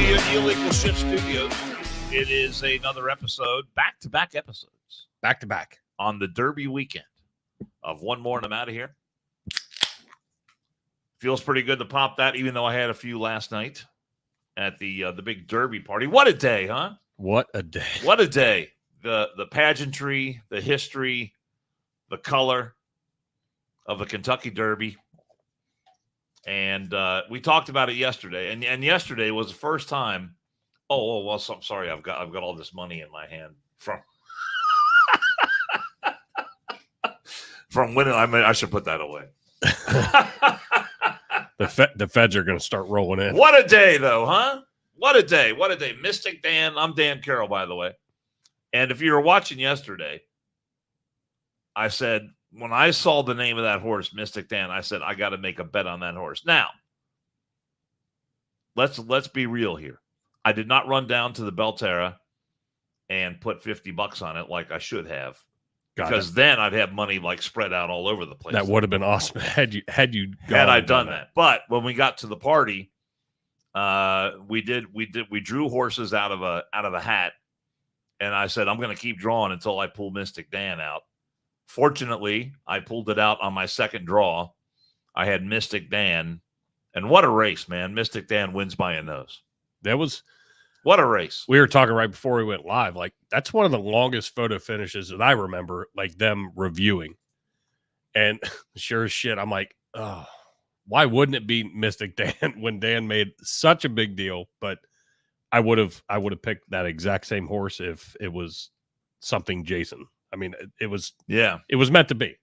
the Illegal Shift Studios. It is another episode, back-to-back episodes. Back-to-back. On the Derby weekend of one more, and I'm out of here. Feels pretty good to pop that, even though I had a few last night at the big Derby party. What a day, huh? What a day. What a day. The pageantry, the history, the color of the Kentucky Derby. And we talked about it yesterday. And yesterday was the first time. Oh, well, I'm sorry. I've got all this money in my hand from winning. I should put that away. The feds are going to start rolling in. What a day, though, huh? What a day. What a day. Mystik Dan. I'm Dan Carroll, by the way. And if you were watching yesterday, I said, when I saw the name of that horse, Mystik Dan, I said, I got to make a bet on that horse. Now, let's be real here. I did not run down to the Belterra and put $50 on it like I should have. Because then I'd have money like spread out all over the place. That would have been awesome had I done that. But when we got to the party, we drew horses out of a hat, and I said I'm going to keep drawing until I pull Mystik Dan out. Fortunately, I pulled it out on my second draw. I had Mystik Dan, and what a race, man! Mystik Dan wins by a nose. What a race. We were talking right before we went live. Like, that's one of the longest photo finishes that I remember, like, them reviewing. And sure as shit, I'm like, oh, why wouldn't it be Mystik Dan when Dan made such a big deal? But I would have picked that exact same horse if it was something Jason. I mean, it was meant to be.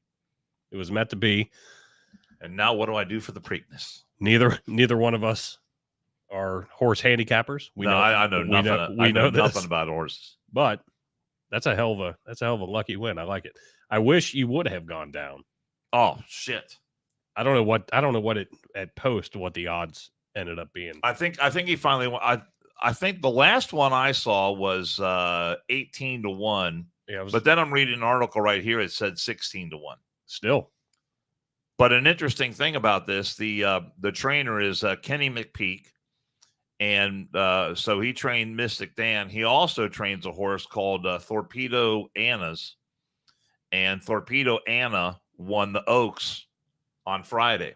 It was meant to be. And now what do I do for the Preakness? Neither one of us are horse handicappers. I know nothing. I know nothing about horses. But that's a hell of a lucky win. I like it. I wish you would have gone down. Oh shit! I don't know what it at post what the odds ended up being. I think he finally won. I think the last one I saw was 18-1. Yeah, but then I'm reading an article right here. It said 16-1. Still. But an interesting thing about this, the trainer is Kenny McPeak. And so he trained Mystik Dan. He also trains a horse called Torpedo Anna's. And Torpedo Anna won the Oaks on Friday,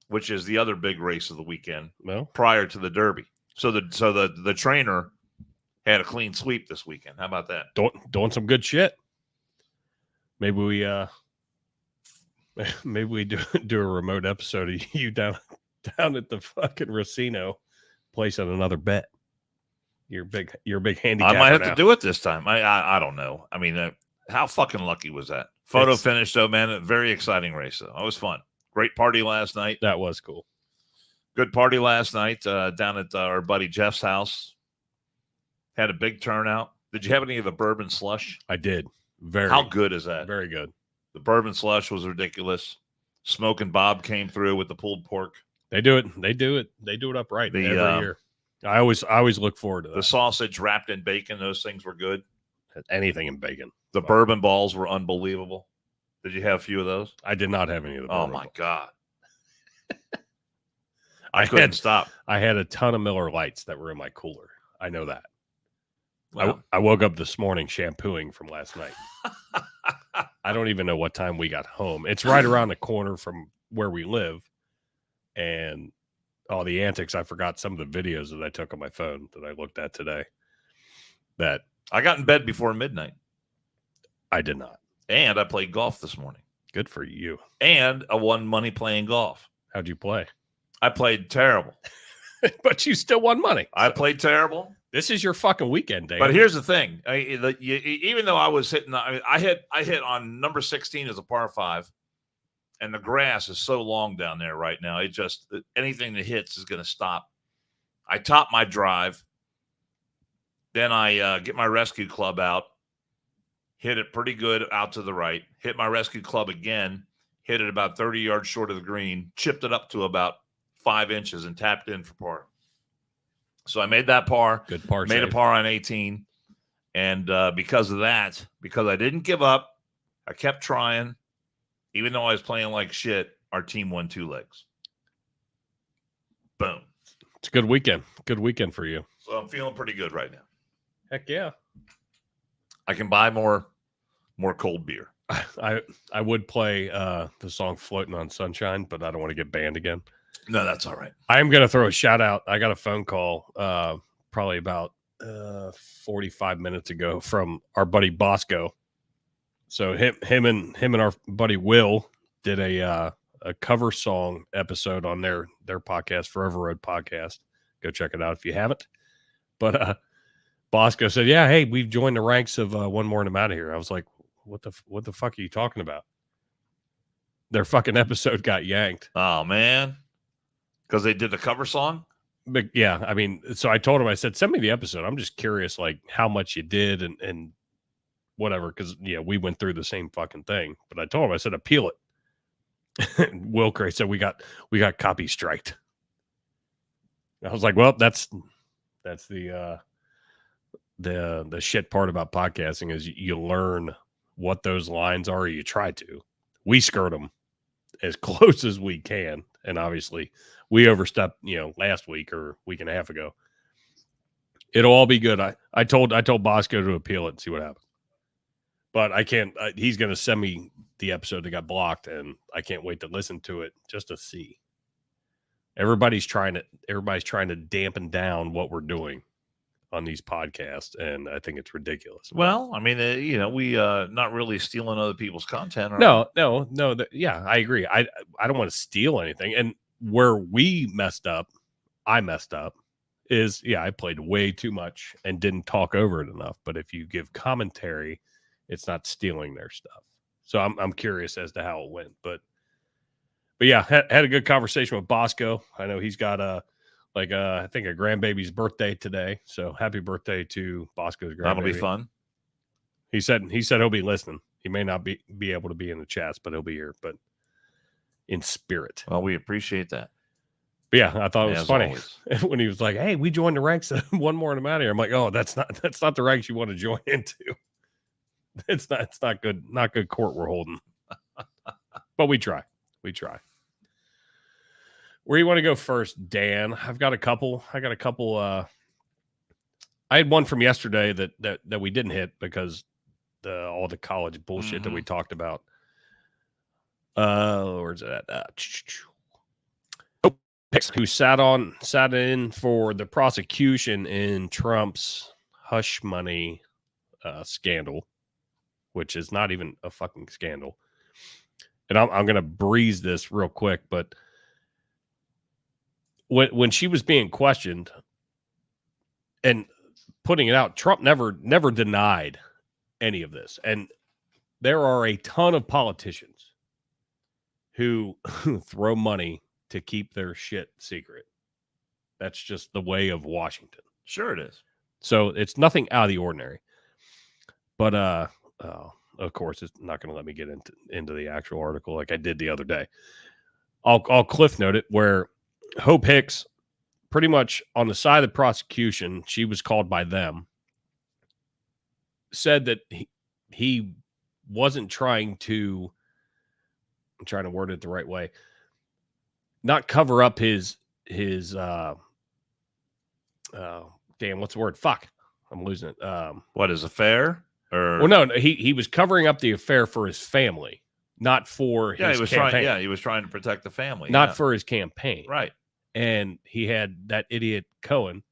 which is the other big race of the weekend prior to the Derby. So the trainer had a clean sweep this weekend. How about that? Doing some good shit. Maybe we do a remote episode of you down at the fucking Racino. Place on another bet. You're a big handicapper. I might have to do it this time. I don't know. I mean, how fucking lucky was that? Photo finish though, man. A very exciting race though. It was fun. Great party last night. That was cool. Good party last night down at our buddy Jeff's house. Had a big turnout. Did you have any of the bourbon slush? I did. How good is that? Very good. The bourbon slush was ridiculous. Smoking Bob came through with the pulled pork. They do it upright every year. I always look forward to that. The sausage wrapped in bacon, those things were good. Anything in bacon. The bourbon balls were unbelievable. Did you have a few of those? I did not have any of the bourbon balls. God. I couldn't stop. I had a ton of Miller Lights that were in my cooler. I know that. Wow. I woke up this morning shampooing from last night. I don't even know what time we got home. It's right around the corner from where we live. And all the antics, I forgot some of the videos that I took on my phone that I looked at today. That I got in bed before midnight. I did not. And I played golf this morning. Good for you. And I won money playing golf. How'd you play? I played terrible. But you still won money. I played terrible. This is your fucking weekend, Dave. But here's the thing. Even though I was hitting, I hit on number 16 as a par 5. And the grass is so long down there right now. It just, anything that hits is going to stop. I top my drive. Then I get my rescue club out. Hit it pretty good out to the right. Hit my rescue club again. Hit it about 30 yards short of the green. Chipped it up to about 5 inches and tapped in for par. So I made that par. Good par. Made a par on 18. And because of that, because I didn't give up, I kept trying. Even though I was playing like shit, our team won 2 legs. Boom. It's a good weekend. Good weekend for you. I'm feeling pretty good right now. Heck yeah. I can buy more cold beer. I would play the song "Floating on Sunshine," but I don't want to get banned again. No, that's all right. I am going to throw a shout out. I got a phone call probably about 45 minutes ago from our buddy Bosco. So him and our buddy Will did a cover song episode on their podcast, Forever Road Podcast. Go check it out if you haven't. But Bosco said, "Yeah, hey, we've joined the ranks of One More and I'm Out of Here." I was like, "What the fuck are you talking about?" Their fucking episode got yanked. Oh man, because they did the cover song. But yeah, I mean, so I told him, I said, "Send me the episode. I'm just curious, like how much you did and whatever." Because we went through the same fucking thing. But I told him, I said, "Appeal it." Will Cray said, we got copy striked. I was like, well, that's the shit part about podcasting is you learn what those lines are. You try to. We skirt them as close as we can, and obviously we overstepped. Last week or week and a half ago. It'll all be good. I told Bosco to appeal it and see what happens. But I can't. He's going to send me the episode that got blocked, and I can't wait to listen to it just to see. Everybody's trying to dampen down what we're doing on these podcasts, and I think it's ridiculous. Well, I mean, we not really stealing other people's content. No. Yeah, I agree. I don't want to steal anything. And where we messed up, is I played way too much and didn't talk over it enough. But if you give commentary, it's not stealing their stuff. So I'm curious as to how it went. But yeah, had a good conversation with Bosco. I know he's got I think a grandbaby's birthday today. So happy birthday to Bosco's grandbaby. That'll be fun. He said he'll be listening. He may not be able to be in the chats, but he'll be here, but in spirit. Well, we appreciate that. But yeah, I thought it was funny always. when he was like, "Hey, we joined the ranks of One More and I'm Out of Here." I'm like, "Oh, that's not the ranks you want to join into. It's not good. Not good court we're holding." But we try. Where do you want to go first, Dan? I got a couple. I had one from yesterday that we didn't hit because all the college bullshit that we talked about. Where's it at? Hicks, who sat in for the prosecution in Trump's hush money scandal, which is not even a fucking scandal. And I'm going to breeze this real quick, but when she was being questioned and putting it out, Trump never denied any of this. And there are a ton of politicians who throw money to keep their shit secret. That's just the way of Washington. Sure it is. So it's nothing out of the ordinary. But of course, it's not going to let me get into the actual article like I did the other day. I'll cliff note it where Hope Hicks, pretty much on the side of the prosecution, she was called by them, said that he wasn't trying to, I'm trying to word it the right way, not cover up his damn, what's the word? Fuck. I'm losing it. What, his affair? Well, no, he was covering up the affair for his family, not for his campaign. He was trying to protect the family. Not for his campaign. Right. And he had that idiot Cohen,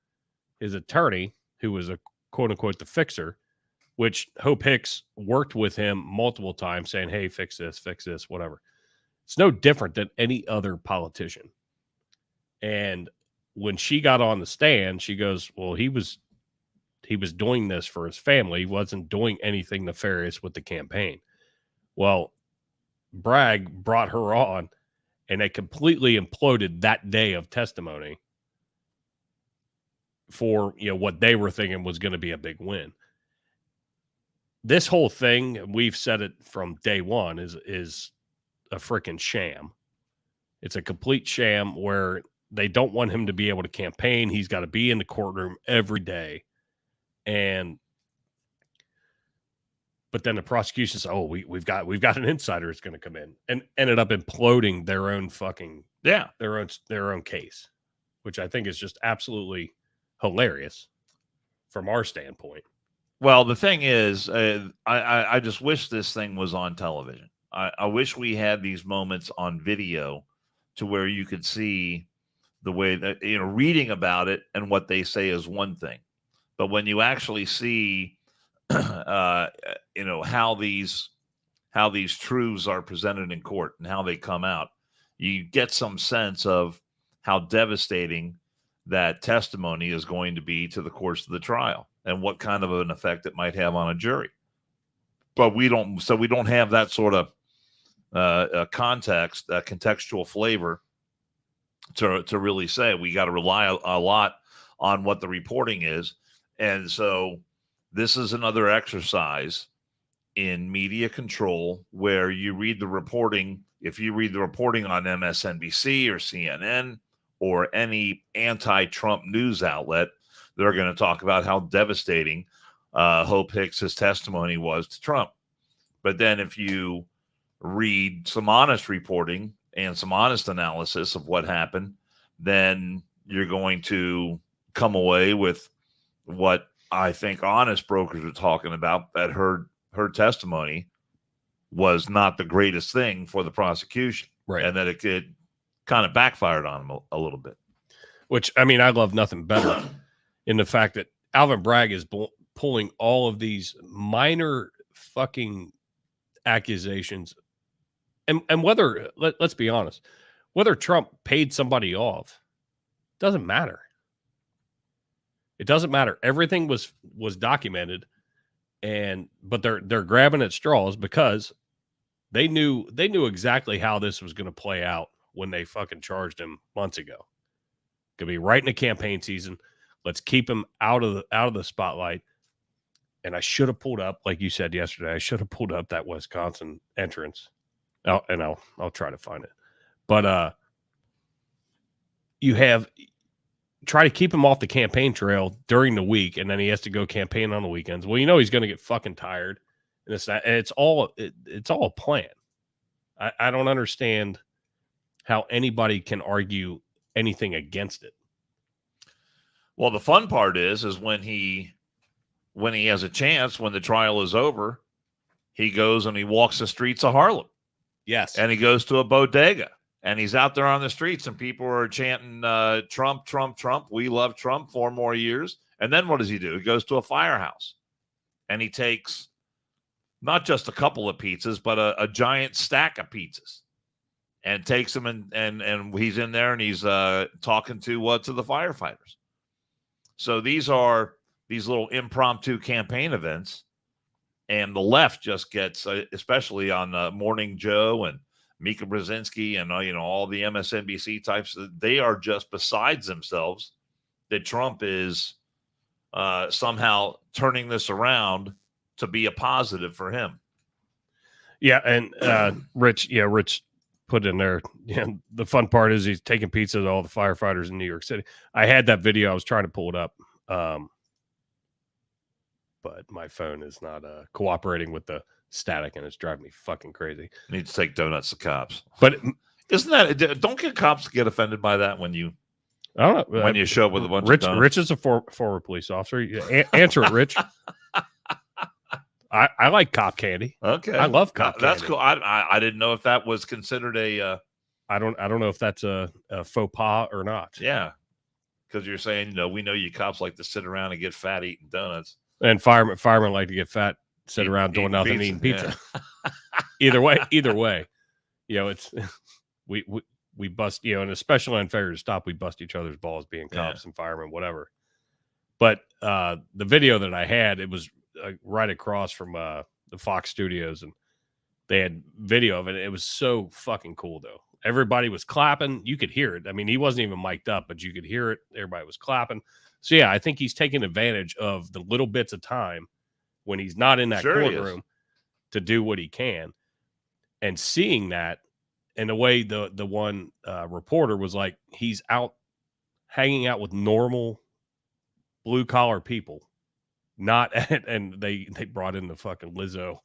his attorney, who was a quote unquote the fixer, which Hope Hicks worked with him multiple times saying, "Hey, fix this, whatever." It's no different than any other politician. And when she got on the stand, she goes, "Well, he was doing this for his family. He wasn't doing anything nefarious with the campaign." Well, Bragg brought her on, and they completely imploded that day of testimony for what they were thinking was going to be a big win. This whole thing, we've said it from day one, is a freaking sham. It's a complete sham where they don't want him to be able to campaign. He's got to be in the courtroom every day. But then the prosecution says, "Oh, we've got an insider that's going to come in," and ended up imploding their own fucking their own case, which I think is just absolutely hilarious. from our standpoint. Well, the thing is, I just wish this thing was on television. I wish we had these moments on video to where you could see the way that, reading about it and what they say is one thing. But when you actually see, how these truths are presented in court and how they come out, you get some sense of how devastating that testimony is going to be to the course of the trial and what kind of an effect it might have on a jury. But we don't have that sort of context, contextual flavor to really say. We got to rely a lot on what the reporting is. And so this is another exercise in media control where you read the reporting. If you read the reporting on MSNBC or CNN or any anti-Trump news outlet, they're going to talk about how devastating Hope Hicks's testimony was to Trump. But then if you read some honest reporting and some honest analysis of what happened, then you're going to come away with what I think honest brokers are talking about, that her testimony was not the greatest thing for the prosecution. Right. And that it kind of backfired on him a little bit. Which, I mean, I love nothing better in the fact that Alvin Bragg is pulling all of these minor fucking accusations. And whether, let's be honest, whether Trump paid somebody off, doesn't matter. It doesn't matter. Everything was documented, but they're grabbing at straws because they knew exactly how this was going to play out when they fucking charged him months ago. Could be right in the campaign season. Let's keep him out of the spotlight. And I should have pulled up, like you said yesterday, I should have pulled up that Wisconsin entrance. I'll try to find it. But you have try to keep him off the campaign trail during the week, and then he has to go campaign on the weekends. Well, he's going to get fucking tired, and it's all a plan. I don't understand how anybody can argue anything against it. Well, the fun part is when he has a chance, when the trial is over, he goes and he walks the streets of Harlem. Yes. And he goes to a bodega. And he's out there on the streets, and people are chanting, Trump, Trump, Trump. We love Trump. 4 more years. And then what does he do? He goes to a firehouse, and he takes not just a couple of pizzas, but a giant stack of pizzas, and takes them and he's in there, and he's talking to the firefighters. So these are these little impromptu campaign events, and the left just gets, especially on Morning Joe and Mika Brzezinski and all the MSNBC types, they are just besides themselves that Trump is somehow turning this around to be a positive for him. Yeah, and Rich put in there. The fun part is he's taking pizza to all the firefighters in New York City. I had that video. I was trying to pull it up, but my phone is not cooperating with the static, and it's driving me fucking crazy. Need to take donuts to cops. But isn't that, don't get cops get offended by that when you I don't know when you show up with a bunch Rich, of donuts? Rich is a former police officer. Answer it, Rich. I like cop candy. Okay, I love cop candy. That's cool. I didn't know if that was considered a I don't know if that's a faux pas or not. Yeah, because you're saying we know you cops like to sit around and get fat eating donuts, and firemen like to get fat, sit around doing nothing, eating pizza. Yeah. either way, it's we bust, in a special and failure to stop, we bust each other's balls being cops and firemen, whatever. But the video that I had, it was right across from the Fox studios, and they had video of it. It was so fucking cool, though. Everybody was clapping. You could hear it. I mean, he wasn't even mic'd up, but you could hear it. Everybody was clapping. So, yeah, I think he's taking advantage of the little bits of time when he's not in that courtroom to do what he can. And seeing that, and the way the one reporter was like, he's out hanging out with normal blue-collar people. And they brought in the fucking Lizzo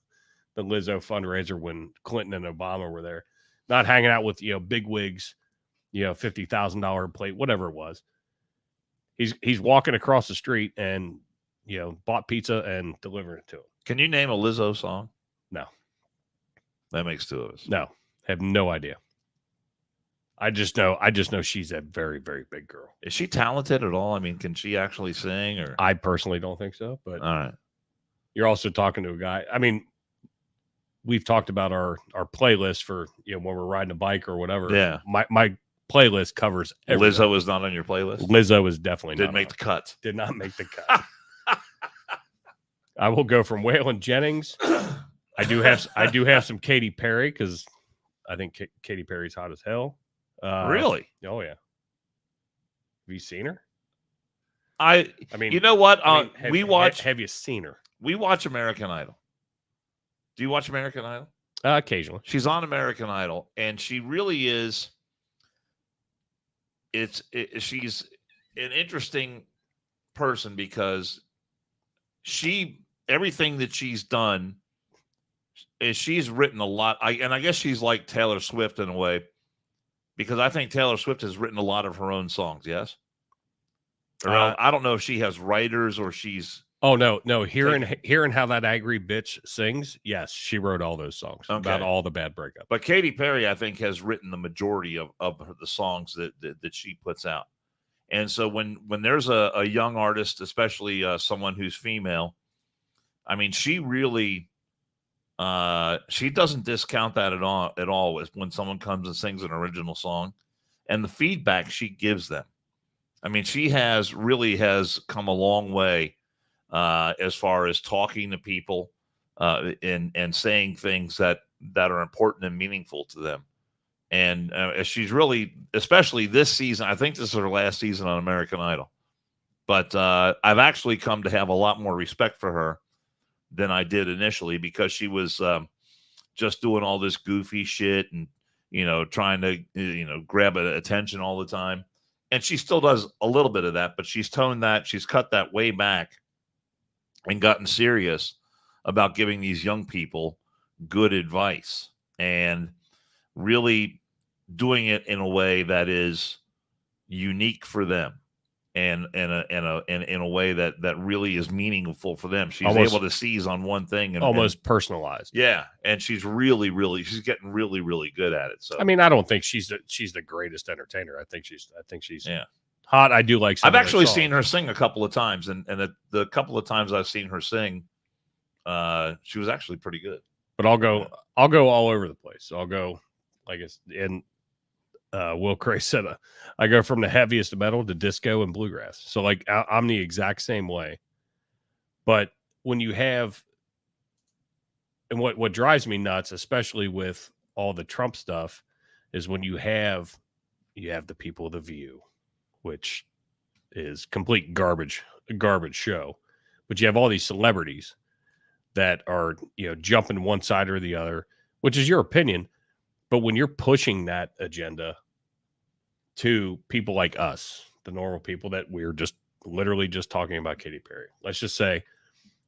fundraiser when Clinton and Obama were there. Not hanging out with, big wigs, $50,000 plate, whatever it was. He's walking across the street, and bought pizza and delivered it to him. Can you name a Lizzo song? No. That makes two of us. No, have no idea. I just know she's a very, very big girl. Is she talented at all? I mean, can she actually sing? Or I personally don't think so, but all right. You're also talking to a guy. I mean, we've talked about our playlist for when we're riding a bike or whatever. Yeah. My playlist covers everything. Lizzo is not on your playlist? Lizzo is definitely Didn't make the cut. Did not make the cut. I will go from Waylon Jennings. I do have some Katy Perry because I think Katy Perry's hot as hell. Really? Oh yeah. Have you seen her? I mean, you know what? Have you seen her? We watch American Idol. Do you watch American Idol? Occasionally. She's on American Idol, and she really is. She's an interesting person because everything that she's done is she's written a lot. I guess she's like Taylor Swift in a way, because I think Taylor Swift has written a lot of her own songs. Yes. I don't know if she has writers or she's. Oh no! Hearing how that angry bitch sings, yes, she wrote all those songs about all the bad breakup. But Katy Perry, I think, has written the majority of the songs that she puts out. And so when there's a young artist, especially someone who's female, I mean, she really she doesn't discount that at all when someone comes and sings an original song, and the feedback she gives them. I mean, she really has come a long way. As far as talking to people and saying things that are important and meaningful to them. And she's really, especially this season, I think this is her last season on American Idol. But I've actually come to have a lot more respect for her than I did initially, because she was just doing all this goofy shit and, trying to, grab attention all the time. And she still does a little bit of that, but she's cut that way back and gotten serious about giving these young people good advice and really doing it in a way that is unique for them and in a way that really is meaningful for them. She's able to seize on one thing and almost personalized. Yeah, and she's getting really, really good at it. So I mean, I don't think she's the greatest entertainer. I think she's hot. I do like. I've actually seen her sing a couple of times, and the couple of times I've seen her sing, she was actually pretty good. But I'll go all over the place. So I'll go, like Will Cray said, I go from the heaviest metal to disco and bluegrass. So like I'm the exact same way. But when you have, and what drives me nuts, especially with all the Trump stuff, is when you have the people of The View, which is complete garbage, a garbage show. But you have all these celebrities that are, jumping one side or the other, which is your opinion. But when you're pushing that agenda to people like us, the normal people that we're just literally just talking about Katy Perry, let's just say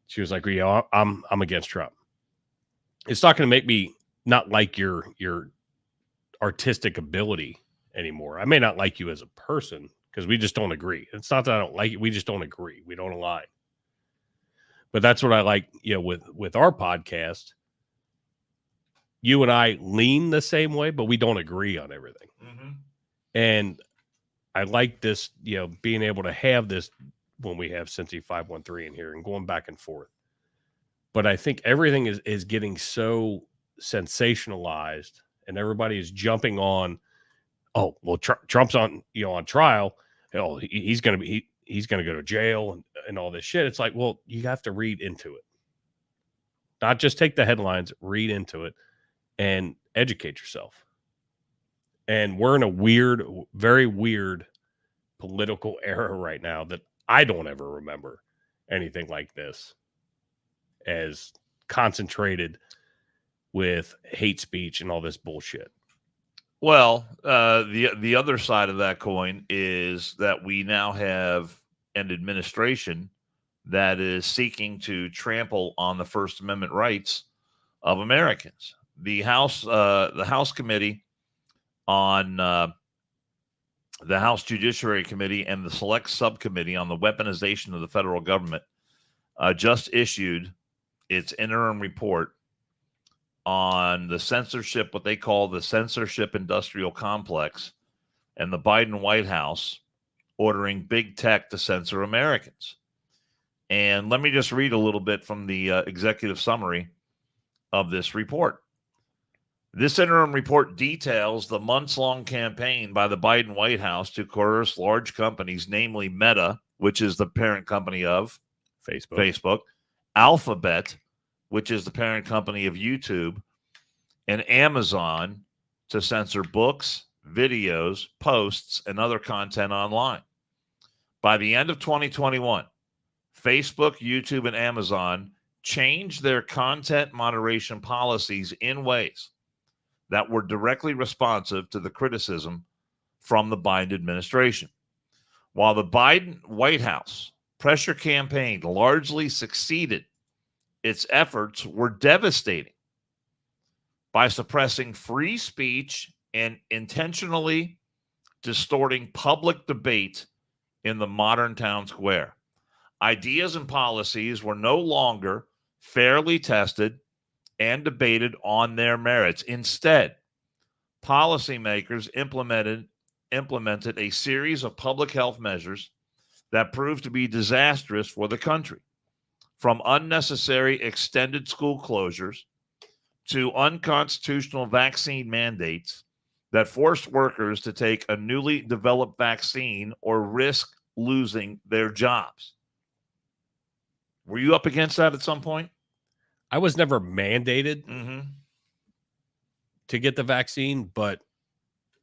she was like, I'm against Trump. It's not going to make me not like your artistic ability anymore. I may not like you as a person because we just don't agree. It's not that I don't like it. We just don't agree. We don't align. But that's what I like, with our podcast. You and I lean the same way, but we don't agree on everything. Mm-hmm. And I like this, being able to have this when we have Cincy 513 in here and going back and forth. But I think everything is getting so sensationalized and everybody is jumping on, oh, well, Trump's on trial. Oh, he's going to go to jail and all this shit. It's like, well, you have to read into it. Not just take the headlines, read into it and educate yourself. And we're in a very weird political era right now that I don't ever remember anything like this as concentrated with hate speech and all this bullshit. Well, the other side of that coin is that we now have an administration that is seeking to trample on the First Amendment rights of Americans. The House Committee on the House Judiciary Committee and the Select Subcommittee on the Weaponization of the Federal Government just issued its interim report on the censorship, what they call the censorship industrial complex, and the Biden White House ordering big tech to censor Americans. And let me just read a little bit from the executive summary of this report. This interim report details the months-long campaign by the Biden White House to coerce large companies, namely Meta, which is the parent company of Facebook, Alphabet, which is the parent company of YouTube, and Amazon to censor books, videos, posts, and other content online. By the end of 2021, Facebook, YouTube, and Amazon changed their content moderation policies in ways that were directly responsive to the criticism from the Biden administration. While the Biden White House pressure campaign largely succeeded, its efforts were devastating by suppressing free speech and intentionally distorting public debate in the modern town square. Ideas and policies were no longer fairly tested and debated on their merits. Instead, policymakers implemented a series of public health measures that proved to be disastrous for the country, from unnecessary extended school closures to unconstitutional vaccine mandates that forced workers to take a newly developed vaccine or risk losing their jobs. Were you up against that at some point? I was never mandated Mm-hmm. to get the vaccine, but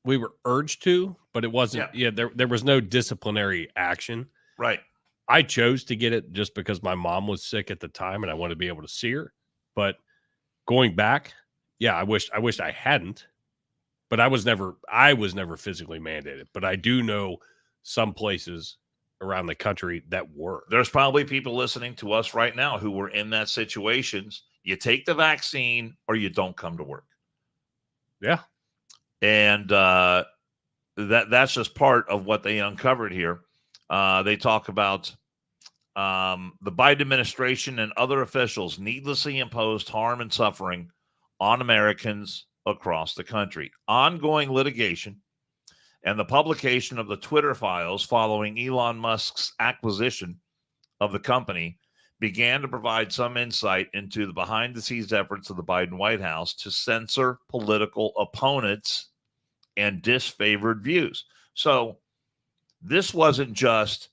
we were urged to, but it wasn't, there was no disciplinary action. Right. I chose to get it just because my mom was sick at the time and I wanted to be able to see her. But going back, I wished I hadn't, but I was never physically mandated. But I do know some places around the country that were. There's probably people listening to us right now who were in that situations. You take the vaccine or you don't come to work. Yeah. And that's just part of what they uncovered here. They talk about the Biden administration and other officials needlessly imposed harm and suffering on Americans across the country. Ongoing litigation and the publication of the Twitter files following Elon Musk's acquisition of the company began to provide some insight into the behind-the-scenes efforts of the Biden White House to censor political opponents and disfavored views. So this wasn't just,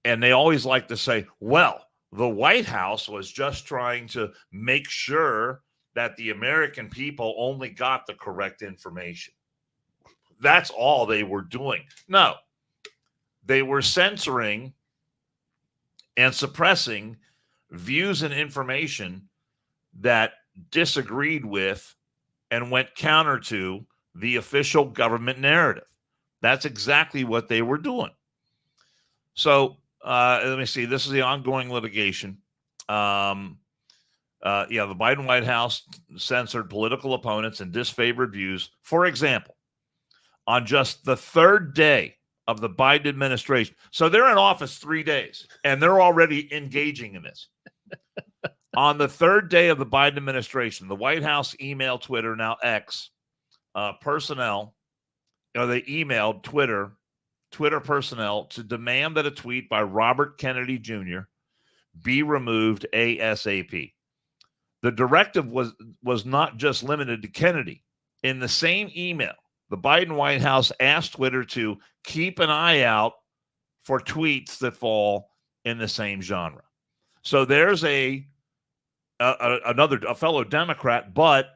and they always like to say, well, the White House was just trying to make sure that the American people only got the correct information. That's all they were doing. No, they were censoring and suppressing views and information that disagreed with and went counter to the official government narrative. That's exactly what they were doing. So let me see. This is the ongoing litigation. The Biden White House censored political opponents and disfavored views. For example, on just the third day of the Biden administration. So they're in office 3 days, and they're already engaging in this. On the third day of the Biden administration, the White House emailed Twitter, now X, personnel. They emailed Twitter personnel to demand that a tweet by Robert Kennedy Jr. be removed ASAP. The directive was not just limited to Kennedy. In the same email, the Biden White House asked Twitter to keep an eye out for tweets that fall in the same genre. So there's a fellow Democrat, but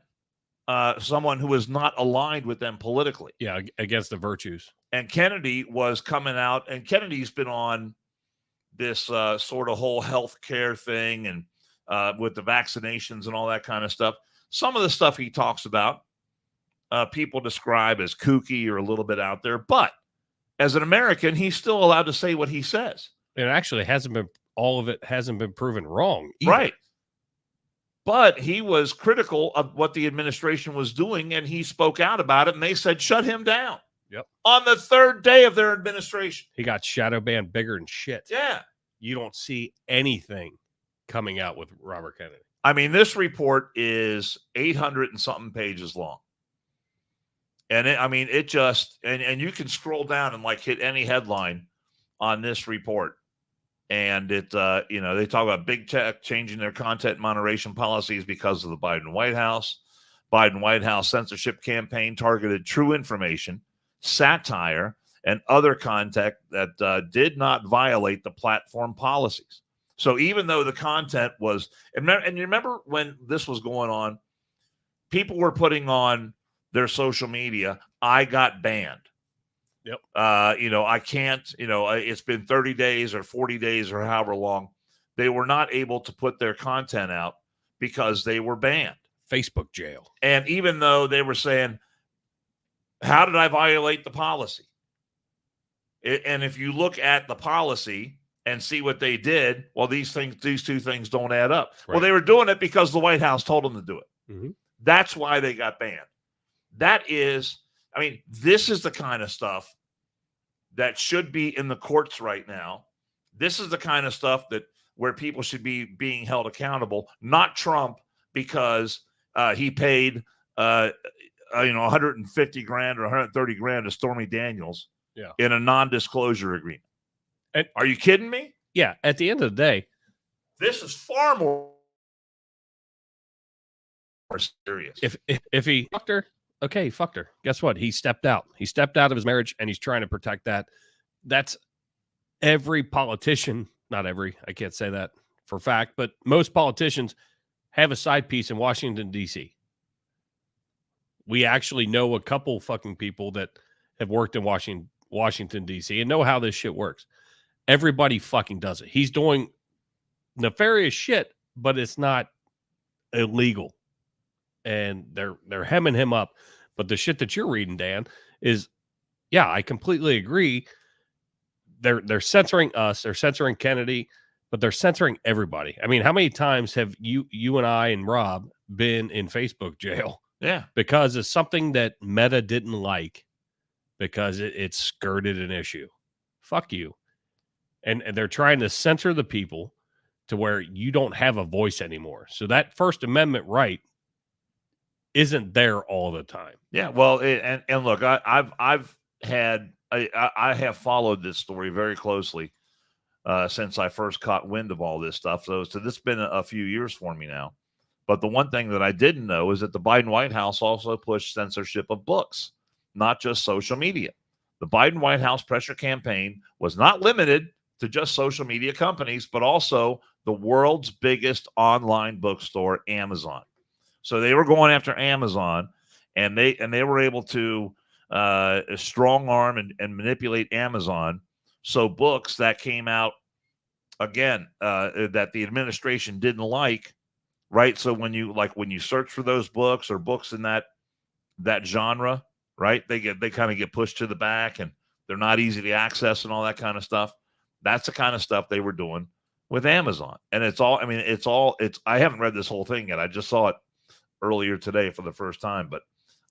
someone who is not aligned with them politically. Yeah, against the virtues. And Kennedy was coming out, and Kennedy's been on this sort of whole health care thing and with the vaccinations and all that kind of stuff. Some of the stuff he talks about, people describe as kooky or a little bit out there. But as an American, he's still allowed to say what he says. It actually all of it hasn't been proven wrong either. Right. But he was critical of what the administration was doing, and he spoke out about it, and they said, shut him down. Yep. On the third day of their administration. He got shadow banned bigger than shit. Yeah. You don't see anything coming out with Robert Kennedy. I mean, this report is 800 and something pages long. And it just, and you can scroll down and like hit any headline on this report. And it, they talk about big tech changing their content moderation policies because of the Biden White House. Biden White House censorship campaign targeted true information, satire, and other content that did not violate the platform policies. So even though the content was, and you remember when this was going on, people were putting on their social media, I got banned. Yep. I can't, it's been 30 days or 40 days or however long. They were not able to put their content out because they were banned. Facebook jail. And even though they were saying, how did I violate the policy? And if you look at the policy and see what they did, well, these two things don't add up. Right. Well, they were doing it because the White House told them to do it. Mm-hmm. That's why they got banned. This is the kind of stuff that should be in the courts right now. This is the kind of stuff where people should be being held accountable, not Trump, because he paid 150 grand or 130 grand to Stormy Daniels in a non-disclosure agreement. And are you kidding me? Yeah. At the end of the day, this is far more serious. If he fucked her, okay, he fucked her. Guess what? He stepped out. He stepped out of his marriage, and he's trying to protect that. That's every politician. Not every. I can't say that for fact, but most politicians have a side piece in Washington, D.C. We actually know a couple fucking people that have worked in Washington, D.C. and know how this shit works. Everybody fucking does it. He's doing nefarious shit, but it's not illegal. And they're hemming him up. But the shit that you're reading, Dan, is, yeah, I completely agree. They're censoring us. They're censoring Kennedy, but they're censoring everybody. I mean, how many times have you and I and Rob been in Facebook jail? Yeah. Because it's something that Meta didn't like because it skirted an issue. Fuck you. And they're trying to censor the people to where you don't have a voice anymore. So that First Amendment right isn't there all the time. Yeah, well, and look, I have followed this story very closely since I first caught wind of all this stuff. So this has been a few years for me now. But the one thing that I didn't know is that the Biden White House also pushed censorship of books, not just social media. The Biden White House pressure campaign was not limited to just social media companies, but also the world's biggest online bookstore, Amazon. So they were going after Amazon, and they were able to strong arm and manipulate Amazon. So books that came out again that the administration didn't like, right? So when you search for those books or books in that genre, right? They kind of get pushed to the back, and they're not easy to access and all that kind of stuff. That's the kind of stuff they were doing with Amazon, and I haven't read this whole thing yet. I just saw it earlier today for the first time, but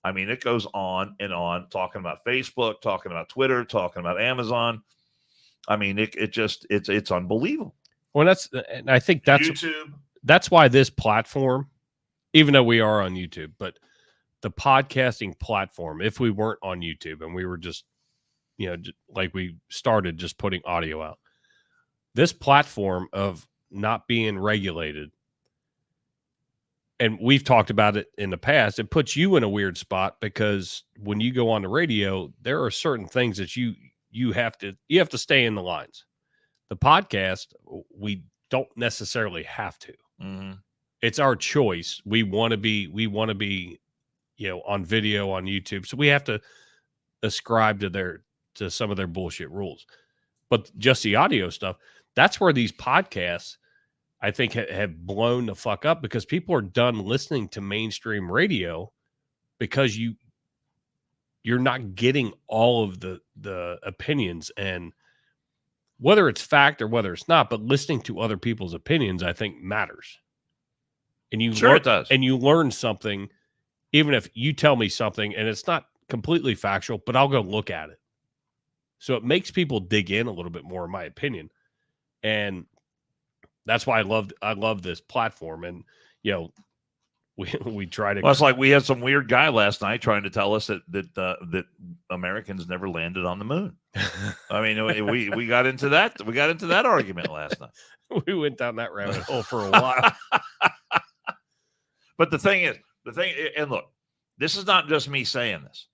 I mean, it goes on and on, talking about Facebook, talking about Twitter, talking about Amazon. I mean, it's unbelievable. Well, and I think that's YouTube. That's why this platform, even though we are on YouTube, but the podcasting platform, if we weren't on YouTube and we were just, like we started just putting audio out, this platform of not being regulated, and we've talked about it in the past, it puts you in a weird spot because when you go on the radio, there are certain things that you have to stay in the lines. The podcast, we don't necessarily have to. Mm-hmm. It's our choice. We want to be, on video on YouTube. So we have to ascribe to some of their bullshit rules. But just the audio stuff, that's where these podcasts, I think, have blown the fuck up because people are done listening to mainstream radio because you're not getting all of the opinions, and whether it's fact or whether it's not, but listening to other people's opinions, I think, matters. And it does. And you learn something, even if you tell me something and it's not completely factual, but I'll go look at it. So it makes people dig in a little bit more, in my opinion. And that's why I love this platform. And, you know, we try to. Well, it's like we had some weird guy last night trying to tell us that Americans never landed on the moon. I mean, we got into that. We got into that argument last night. We went down that rabbit hole for a while. But the thing is, and look, this is not just me saying this.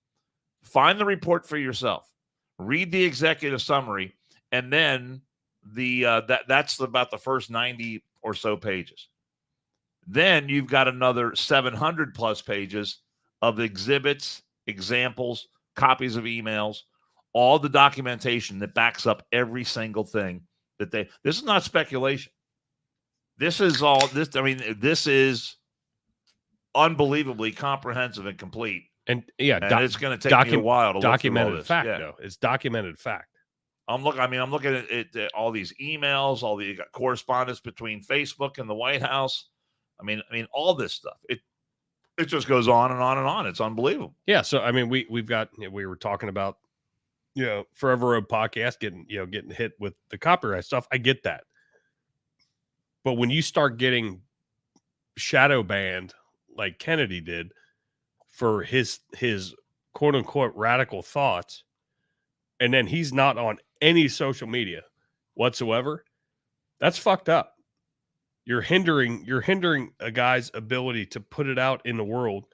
Find the report for yourself. Read the executive summary, and then that's about the first 90 or so pages. Then you've got another 700 plus pages of exhibits, examples, copies of emails, all the documentation that backs up every single thing that this is not speculation. This is all this. I mean, this is unbelievably comprehensive and complete. And yeah, and it's going to take me a while to documented look through all this. fact, Yeah. though. It's documented fact. I'm looking at all these emails, all the correspondence between Facebook and the White House. I mean, all this stuff. It just goes on and on and on. It's unbelievable. Yeah. So I mean, we were talking about, you know, Forever Road podcast getting hit with the copyright stuff. I get that. But when you start getting shadow banned like Kennedy did for his quote unquote radical thoughts, and then he's not on any social media whatsoever, that's fucked up. You're hindering a guy's ability to put it out in the world,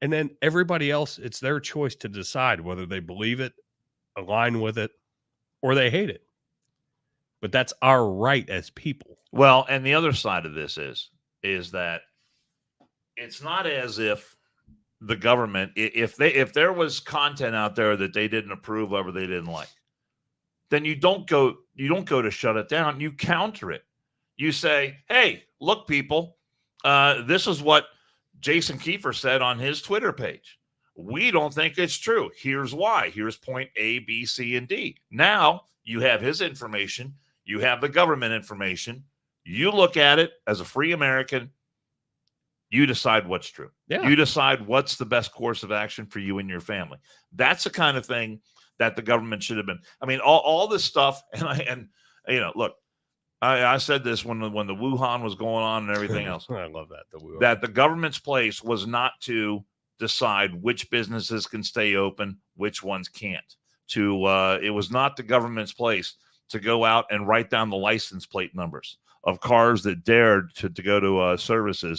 and then everybody else, it's their choice to decide whether they believe it, align with it, or they hate it. But that's our right as people. Well, and the other side of this is that it's not as if the government, if there was content out there that they didn't approve of or they didn't like, then you don't go to shut it down. You counter it. You say, hey, look, people, this is what Jason Kiefer said on his Twitter page. We don't think it's true. Here's why. Here's point A, B, C, and D. Now you have his information. You have the government information. You look at it as a free American. You decide what's true. Yeah. You decide what's the best course of action for you and your family. That's the kind of thing that the government should have been. I mean, all this stuff, and you know, look, I said this when the Wuhan was going on and everything else. I love that. That the government's place was not to decide which businesses can stay open, which ones can't. It was not the government's place to go out and write down the license plate numbers of cars that dared to go to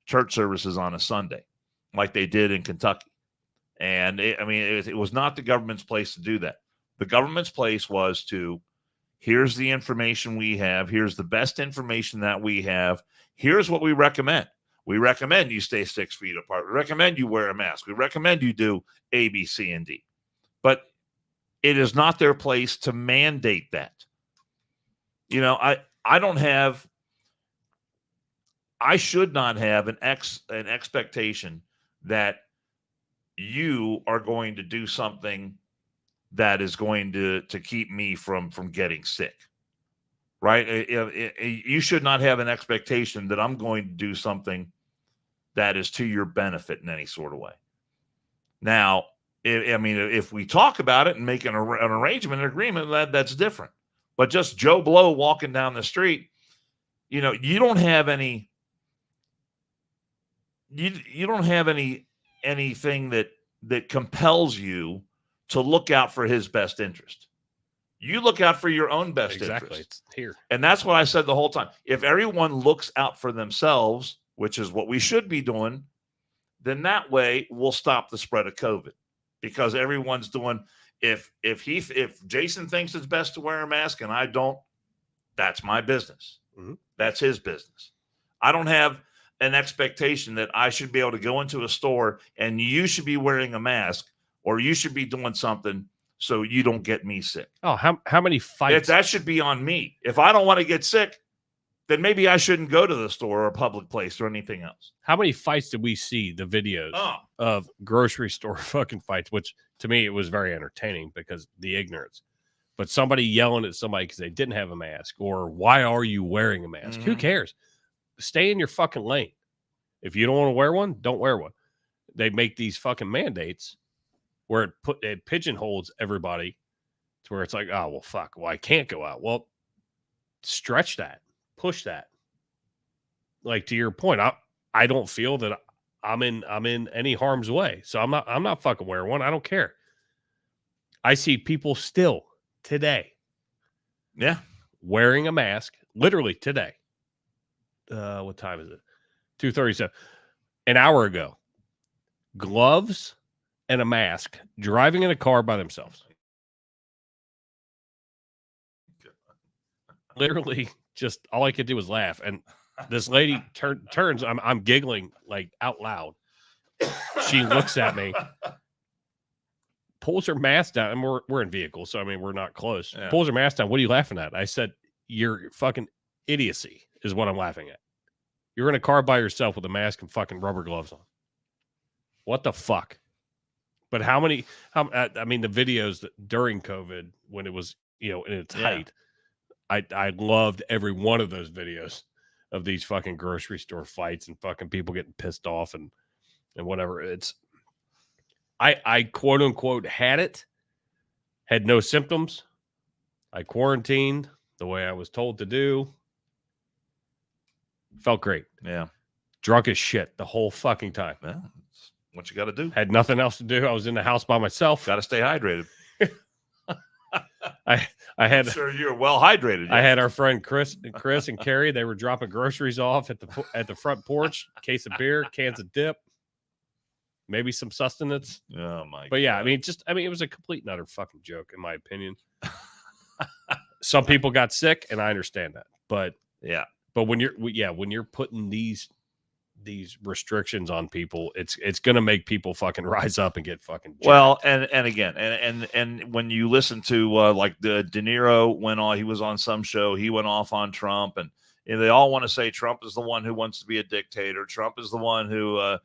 church services on a Sunday, like they did in Kentucky. And it was not the government's place to do that. The government's place was to, here's the information we have. Here's the best information that we have. Here's what we recommend. We recommend you stay 6 feet apart. We recommend you wear a mask. We recommend you do A, B, C, and D. But it is not their place to mandate that. You know, I should not have an expectation that you are going to do something that is going to keep me from getting sick, right? You should not have an expectation that I'm going to do something that is to your benefit in any sort of way. Now, if we talk about it and make an arrangement, an agreement, that's different. But just Joe Blow walking down the street, you know, you don't have any. You don't have anything that compels you to look out for his best interest. You look out for your own best interest. Exactly. It's here. And that's what I said the whole time. If everyone looks out for themselves, which is what we should be doing, then that way we'll stop the spread of COVID. Because everyone's doing, if Jason thinks it's best to wear a mask and I don't, that's my business. Mm-hmm. That's his business. I don't have an expectation that I should be able to go into a store and you should be wearing a mask or you should be doing something so you don't get me sick. Oh, how many fights? That should be on me. If I don't want to get sick, then maybe I shouldn't go to the store or a public place or anything else. How many fights did we see, the videos of grocery store fucking fights, which to me, it was very entertaining because the ignorance. But somebody yelling at somebody because they didn't have a mask, or why are you wearing a mask? Mm-hmm. Who cares? Stay in your fucking lane. If you don't want to wear one, don't wear one. They make these fucking mandates where it pigeonholes everybody to where it's like, oh, well, fuck. Well, I can't go out. Well, stretch that. Push that. like to your point, I don't feel that I'm in any harm's way. So I'm not fucking wearing one. I don't care. I see people still today wearing a mask, literally today. What time is it? 2:37. An hour ago. Gloves and a mask, driving in a car by themselves. Literally, just all I could do was laugh. And this lady turns. I'm giggling like out loud. She looks at me, pulls her mask down, and we're in vehicles, so I mean we're not close. Yeah. Pulls her mask down. What are you laughing at? I said, "Your fucking idiocy is what I'm laughing at. You're in a car by yourself with a mask and fucking rubber gloves on. What the fuck?" But I mean, the videos that during COVID when it was, in its height, I loved every one of those videos of these fucking grocery store fights and fucking people getting pissed off and whatever. I quote unquote had no symptoms. I quarantined the way I was told to do. Felt great. Yeah. Drunk as shit the whole fucking time. Yeah. What you got to do. Had nothing else to do. I was in the house by myself. Got to stay hydrated. I had. I'm sure you're well hydrated. I had our friend Chris and Carrie. They were dropping groceries off at the front porch. Case of beer, cans of dip, maybe some sustenance. Oh my! But yeah, God. it was a complete and utter fucking joke in my opinion. Some people got sick, and I understand that. But when you're putting these restrictions on people, it's going to make people fucking rise up and get fucking jacked. Well, and again, and when you listen to like the De Niro went on, he was on some show, he went off on Trump, and they all want to say Trump is the one who wants to be a dictator. Trump is the one who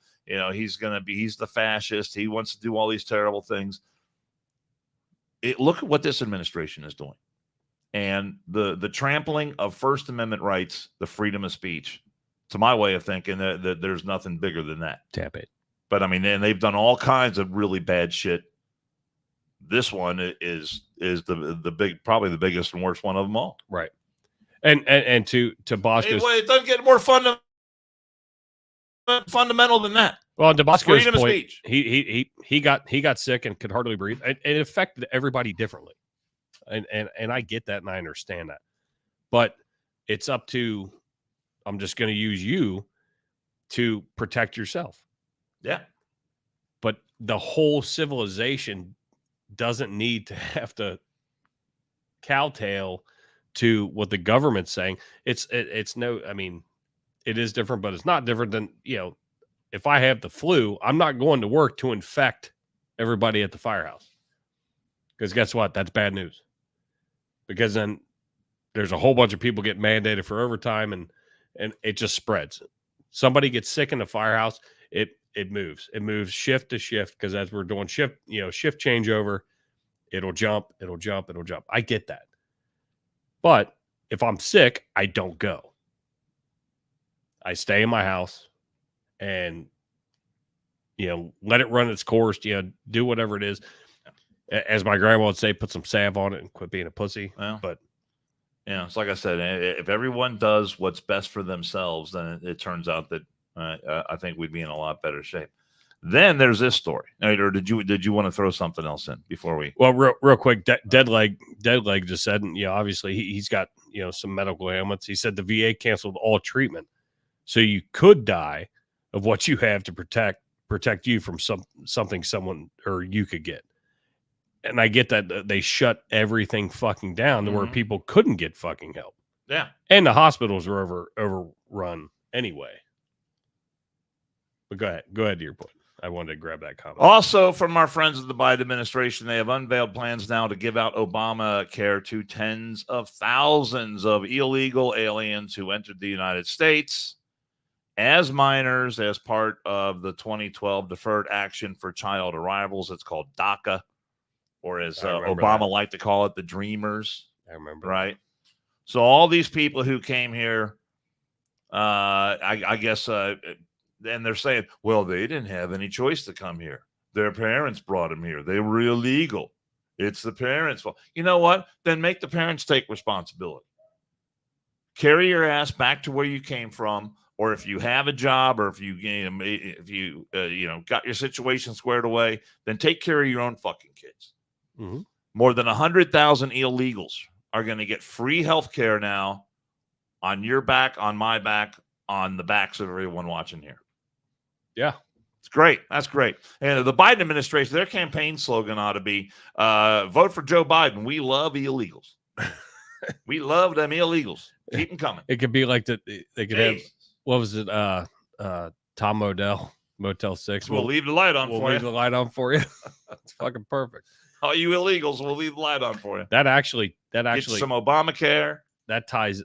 he's the fascist. He wants to do all these terrible things. Look at what this administration is doing, and the trampling of First Amendment rights, the freedom of speech. To my way of thinking, that there's nothing bigger than that. Tap it. But I mean, and they've done all kinds of really bad shit. This one is probably the biggest and worst one of them all. Right. And to Bosco's, it doesn't get more fundamental than that. Well, to Bosco's freedom point, of speech. He got sick and could hardly breathe. And it affected everybody differently. And I get that and I understand that. But it's up to, I'm just going to use you to protect yourself. Yeah. But the whole civilization doesn't need to have to kowtow to what the government's saying. It is different, but it's not different than, if I have the flu, I'm not going to work to infect everybody at the firehouse. Because guess what? That's bad news. Because then there's a whole bunch of people getting mandated for overtime and it just spreads. Somebody gets sick in the firehouse, it moves. It moves shift to shift because as we're doing shift changeover, it'll jump. I get that. But if I'm sick, I don't go. I stay in my house and, let it run its course, do whatever it is. As my grandma would say, put some salve on it and quit being a pussy. Well, but it's like I said, if everyone does what's best for themselves, then it turns out that I think we'd be in a lot better shape. Then there's this story. Or did you want to throw something else in before we? Well, real quick, Deadleg just said, and obviously he's got some medical ailments. He said the VA canceled all treatment, so you could die of what you have to protect you from something someone or you could get. And I get that they shut everything fucking down to where people couldn't get fucking help. Yeah. And the hospitals were overrun anyway. But go ahead to your point. I wanted to grab that comment. Also, from our friends of the Biden administration, they have unveiled plans now to give out Obamacare to tens of thousands of illegal aliens who entered the United States as minors as part of the 2012 Deferred Action for Child Arrivals. It's called DACA. Or as Obama liked to call it, the Dreamers. I remember. Right. So all these people who came here, I guess, and they're saying, well, they didn't have any choice to come here. Their parents brought them here. They were illegal. It's the parents' fault. You know what? Then make the parents take responsibility. Carry your ass back to where you came from. or if you have a job, or if you got your situation squared away, then take care of your own fucking kids. Mm-hmm. More than 100,000 illegals are going to get free health care now on your back, on my back, on the backs of everyone watching here. Yeah. It's great. That's great. And the Biden administration, their campaign slogan ought to be, vote for Joe Biden. We love illegals. We love them illegals. Keep them coming. It could be like they could have, what was it? Tom Modell, Motel 6. We'll leave the light on for you. We'll leave the light on for you. It's fucking perfect. All you illegals, we'll leave the light on for you. That actually get you some Obamacare. That ties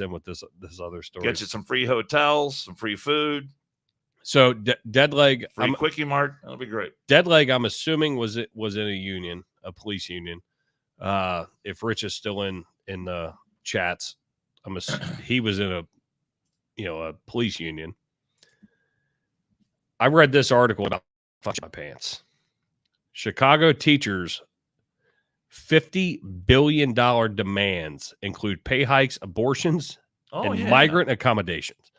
in with this other story. Get you some free hotels, some free food. So Dead Leg, free Quickie Mart. That'll be great. Dead Leg, I'm assuming was in a union, a police union. If Rich is still in the chats, he was in a police union. I read this article about fucking my pants. Chicago teachers' $50 billion demands include pay hikes, abortions, and migrant accommodations.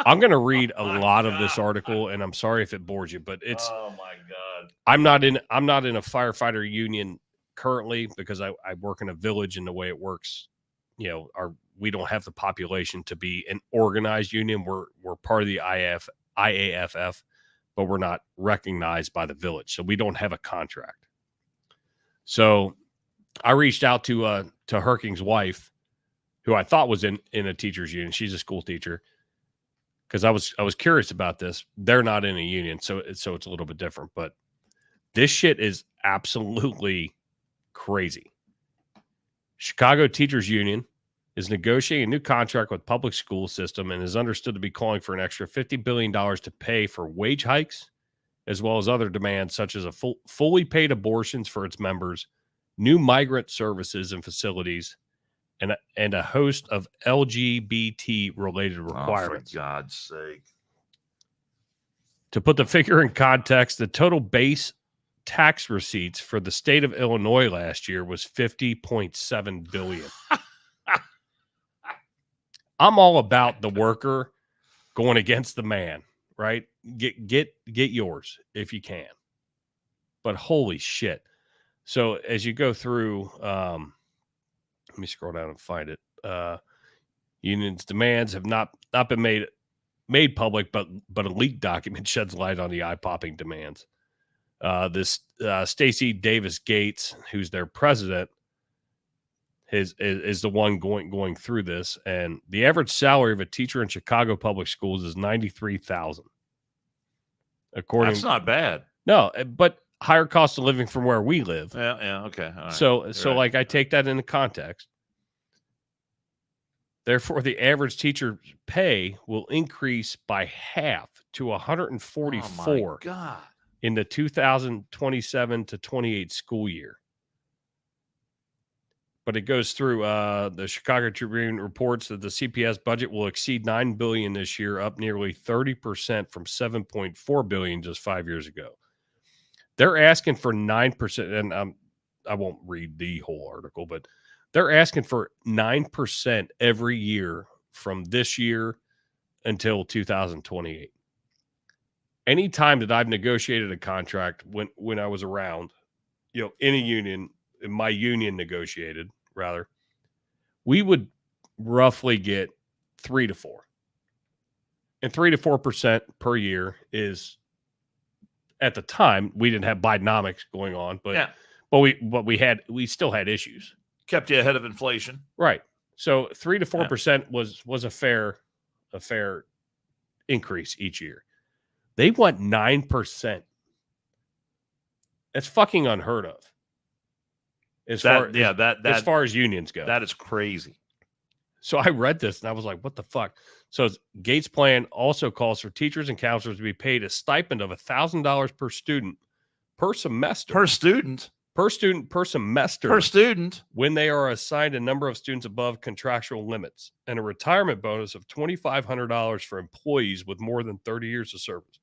I'm going to read a lot of this article, and I'm sorry if it bores you, but it's. Oh my God! I'm not in a firefighter union currently because I work in a village, and the way it works, we don't have the population to be an organized union. We're part of the IAFF, but we're not recognized by the village, so we don't have a contract. So I reached out to Herking's wife, who I thought was in a teacher's union. She's a school teacher. Because I was curious about this. They're not in a union, so it's a little bit different. But this shit is absolutely crazy. Chicago Teachers Union is negotiating a new contract with public school system and is understood to be calling for an extra $50 billion to pay for wage hikes, as well as other demands such as fully paid abortions for its members, new migrant services and facilities, and a host of LGBT-related requirements. For God's sake. To put the figure in context, the total base tax receipts for the state of Illinois last year was $50.7 billion. I'm all about the worker going against the man, right? Get yours if you can. But holy shit. So as you go through... let me scroll down and find it. Union's demands have not been made public, but a leaked document sheds light on the eye-popping demands. This Stacey Davis Gates, who's their president, is the one going through this, and the average salary of a teacher in Chicago public schools is $93,000. That's not bad. No, but higher cost of living from where we live. Yeah, okay. All right. So right. like I take that into context. Therefore, the average teacher pay will increase by half to $144 in the 2027 to 28 school year. But it goes through the Chicago Tribune reports that the CPS budget will exceed $9 billion this year, up nearly 30% from $7.4 billion just 5 years ago. They're asking for 9%, and I won't read the whole article, but they're asking for 9% every year from this year until 2028. Any time that I've negotiated a contract when I was around, in a union, my union negotiated, rather, we would roughly get 3 to 4. And 3 to 4% per year is, at the time, we didn't have Bidenomics going on, but we still had issues. Kept you ahead of inflation. Right. So 3 to 4% was a fair increase each year. They want 9%. That's fucking unheard of. As far as unions go. That is crazy. So I read this and I was like, what the fuck? So Gates' plan also calls for teachers and counselors to be paid a stipend of $1,000 per student per semester. Per student? Per student per semester. Per student. When they are assigned a number of students above contractual limits, and a retirement bonus of $2,500 for employees with more than 30 years of service.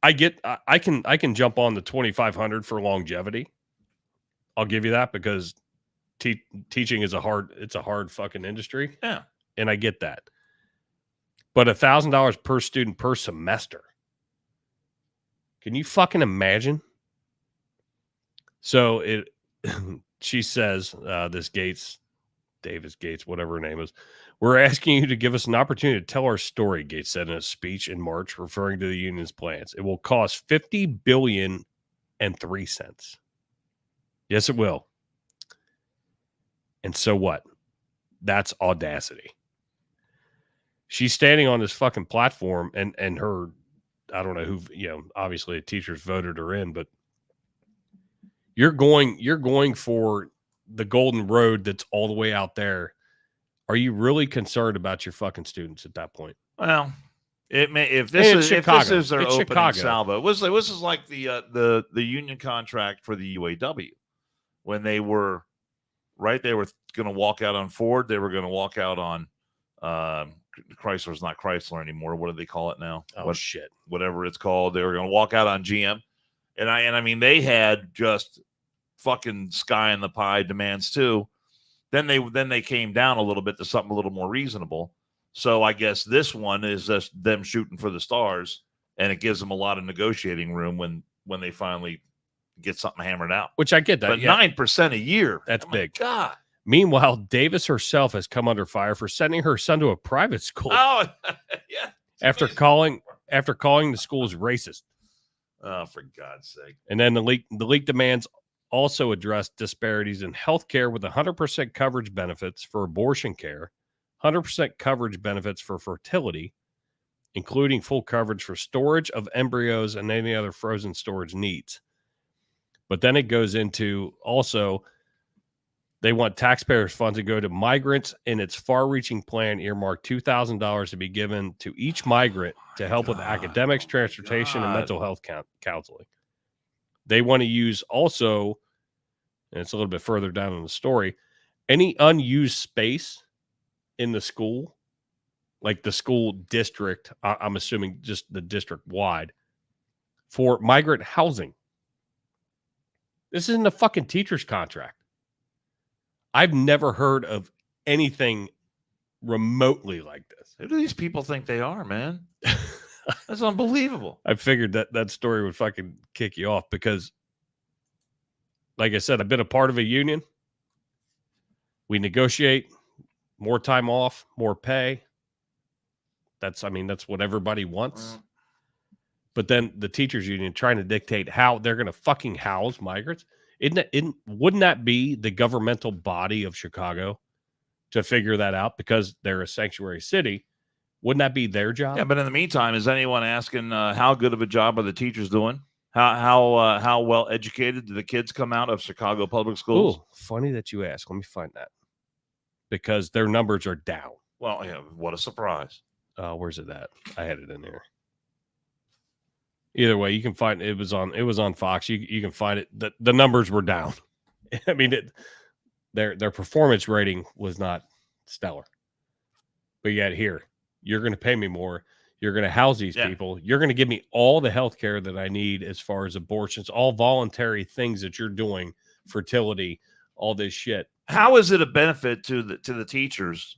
I can jump on the $2,500 for longevity. I'll give you that because teaching is a hard fucking industry. Yeah. And I get that. but $1,000 per student per semester. Can you fucking imagine? So she says, this Davis Gates, whatever her name is, we're asking you to give us an opportunity to tell our story, Gates said in a speech in March, referring to the union's plans. It will cost $50 billion and 3 cents. Yes, it will. And so what? That's audacity. She's standing on this fucking platform and her, I don't know who, obviously the teachers voted her in, but you're going for the golden road that's all the way out there. Are you really concerned about your fucking students at that point? Well, it may if this is their opening Chicago. salvo. This is like the union contract for the UAW when they were right. They were going to walk out on Ford. They were going to walk out on Chrysler's not Chrysler anymore. What do they call it now? Oh, shit. Whatever it's called. They were going to walk out on GM. And I mean, they had just fucking sky in the pie demands too. Then they came down a little bit to something a little more reasonable. So I guess this one is just them shooting for the stars, and it gives them a lot of negotiating room when they finally get something hammered out. Which I get that. But 9% a year. That's big. God. Meanwhile, Davis herself has come under fire for sending her son to a private school. Oh, yeah. After calling the schools racist. Oh, for God's sake. And then the leak demands also address disparities in health care with 100% coverage benefits for abortion care, 100% coverage benefits for fertility, including full coverage for storage of embryos and any other frozen storage needs. But then it goes into also they want taxpayers' funds to go to migrants in its far-reaching plan earmarked $2,000 to be given to each migrant to help with academics, transportation, and mental health counseling. They want to use also, and it's a little bit further down in the story, any unused space in the school, like the school district, I'm assuming just the district wide, for migrant housing. This isn't a fucking teacher's contract. I've never heard of anything remotely like this. Who do these people think they are, man? That's unbelievable. I figured that story would fucking kick you off because, like I said, I've been a part of a union. We negotiate more time off, more pay. That's what everybody wants. But then the teachers union trying to dictate how they're going to fucking house migrants. Wouldn't that be the governmental body of Chicago to figure that out because they're a sanctuary city? Wouldn't that be their job? Yeah, but in the meantime, is anyone asking how good of a job are the teachers doing? How well educated do the kids come out of Chicago public schools? Ooh, funny that you ask. Let me find that because their numbers are down. Well, yeah, what a surprise. Where's it at? I had it in there. Either way, you can find it was on Fox. You can find it. The numbers were down. I mean, their performance rating was not stellar. But yet here, you're going to pay me more. You're going to house these people. You're going to give me all the health care that I need as far as abortions, all voluntary things that you're doing, fertility, all this shit. How is it a benefit to the teachers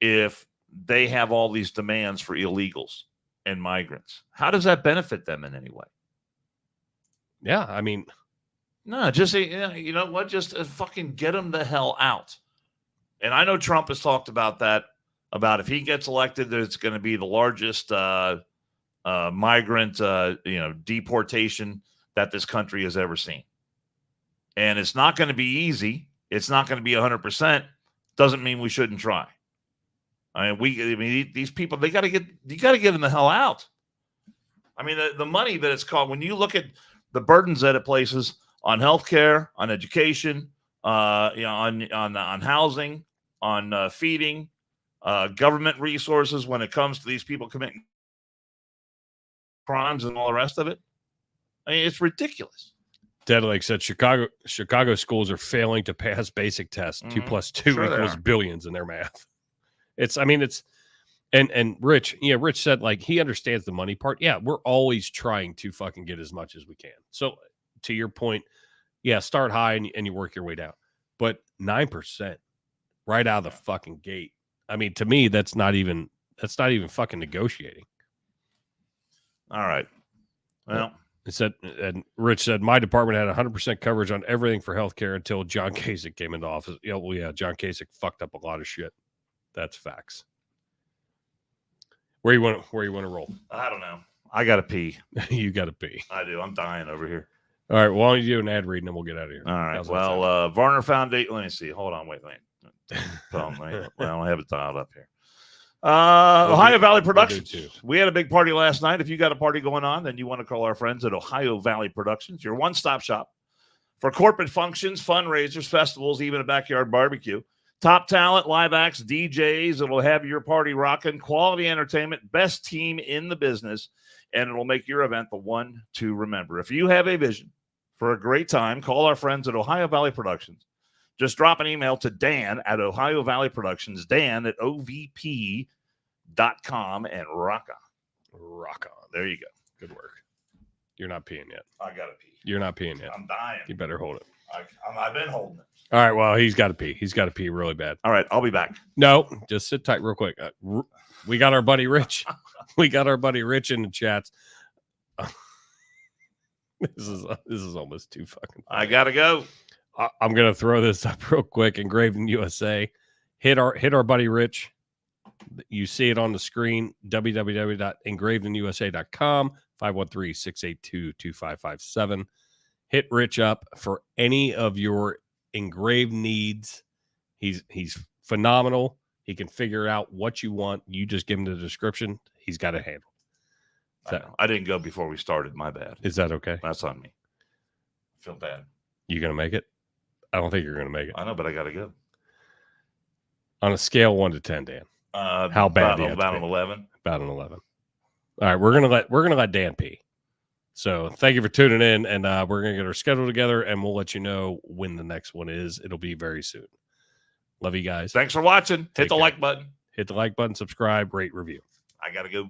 if they have all these demands for illegals and migrants? How does that benefit them in any way? Yeah, I mean, no, just you know what? Just fucking get them the hell out. And I know Trump has talked about that. About if he gets elected, that it's going to be the largest migrant deportation that this country has ever seen. And it's not going to be easy. It's not going to be 100%. Doesn't mean we shouldn't try. I mean, these people, you got to get them the hell out. I mean, the money that it's called, when you look at the burdens that it places on healthcare, on education, on housing, on feeding, government resources when it comes to these people committing crimes and all the rest of it. I mean, it's ridiculous. Deadlake said Chicago schools are failing to pass basic tests. 2 + 2 equals billions in their math. And Rich said like he understands the money part. Yeah, we're always trying to fucking get as much as we can. So to your point, yeah, start high and you work your way down. But 9% right out of the fucking gate. I mean, to me, that's not even That's not even fucking negotiating. All right. Well, it said, and Rich said, my department had 100% coverage on everything for healthcare until John Kasich came into office. Yeah, well, yeah, John Kasich fucked up a lot of shit. That's facts. Where you want to roll? I don't know. I got to pee. You got to pee. I do. I'm dying over here. All right. Well, why don't you do an ad read and then we'll get out of here. All right. Well, Varner Foundation. Let me see. Hold on. Wait. Well, I don't have it dialed up here. Ohio Valley Productions. We had a big party last night. If you got a party going on, then you want to call our friends at Ohio Valley Productions, your one-stop shop for corporate functions, fundraisers, festivals, even a backyard barbecue. Top talent, live acts, DJs. It'll have your party rocking, quality entertainment, best team in the business, and it'll make your event the one to remember. If you have a vision for a great time, call our friends at Ohio Valley Productions. Just drop an email to Dan at Ohio Valley Productions, Dan at OVP.com, and rock on. Rock on. There you go. Good work. You're not peeing yet. I got to pee. You're not peeing yet. I'm dying. You better hold it. I've been holding it. All right. Well, he's got to pee. He's got to pee really bad. All right. I'll be back. No, just sit tight real quick. We got our buddy Rich. We got our buddy Rich in the chats. This is almost too fucking funny. I got to go. I'm going to throw this up real quick. Engraving USA. Hit our buddy Rich. You see it on the screen. www.engravedusa.com 513-682-2557. Hit Rich up for any of your engraved needs. He's phenomenal. He can figure out what you want. You just give him the description. He's got it handled. I didn't go before we started. My bad. Is that okay? That's on me. I feel bad. You going to make it? I don't think you're going to make it. I know, but I got to go. On a scale 1 to 10, Dan. How bad? About an 11. About an 11. All right, we're gonna let Dan pee. So thank you for tuning in, and we're gonna get our schedule together, and we'll let you know when the next one is. It'll be very soon. Love you guys. Thanks for watching. Hit the like button. Hit the like button. Subscribe. Rate. Review. I gotta go.